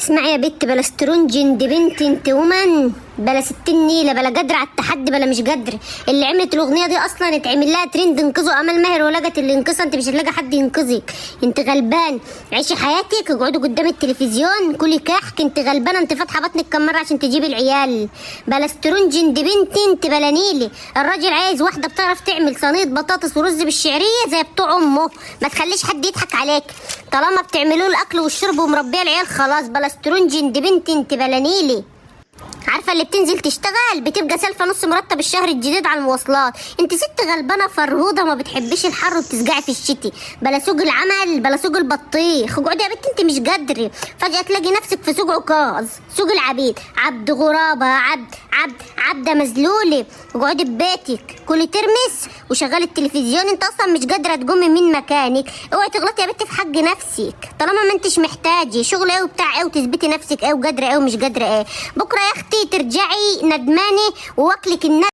اسمعي يا بت، بلا سترونجن دي بنت انت ومن، بلا 60 نيله، بلا قدر على التحدي، بلا مش قدر. اللي عملت الاغنيه دي اصلا اتعمل لها ترند انقذوا امل ماهر ولقت اللي ينقذها. انت مش هتلاقي حد ينقذك، انت غلبان. عيشي حياتك، اقعدي قدام التلفزيون كلي كحك، انت غلبانه، انت فاتحه بطنك كم مره عشان تجيبي العيال. بلا سترونجن دي بنت انت، بلا نيلي. الراجل عايز واحده بتعرف تعمل صينيه بطاطس ورز بالشعريه زي بتوع امه، ما تخليش حد يضحك عليك. طالما بتعملوا الاكل والشرب ومربيه العيال خلاص. بلا سترونجن دي بنت انت، بلا نيلي. عارفه اللي بتنزل تشتغل بتبقى سالفه نص مرتب الشهر الجديد على المواصلات. انت ست غلبانه فرهوده ما بتحبيش الحر وبتسقعي في الشتي. بلا سوق العمل، بلا سوق البطيخ. اقعدي يا بنت انت مش قادره، فجاه تلاقي نفسك في سوق عكاظ، سوق العبيد، عبد غرابه، عبده مذلوله. اقعدي ببيتك كلي ترمس وشغلي التلفزيون، انت اصلا مش قادره تقومي من مكانك. اوعي تغلطي يا بنت في حق نفسك، طالما ما انتش محتاجه شغل ايه وبتاع ايه وتثبتي نفسك ايه وقادره ايه ومش قادره ايه. بكره يا اختي ترجعي ندمانه وواكلك الندم.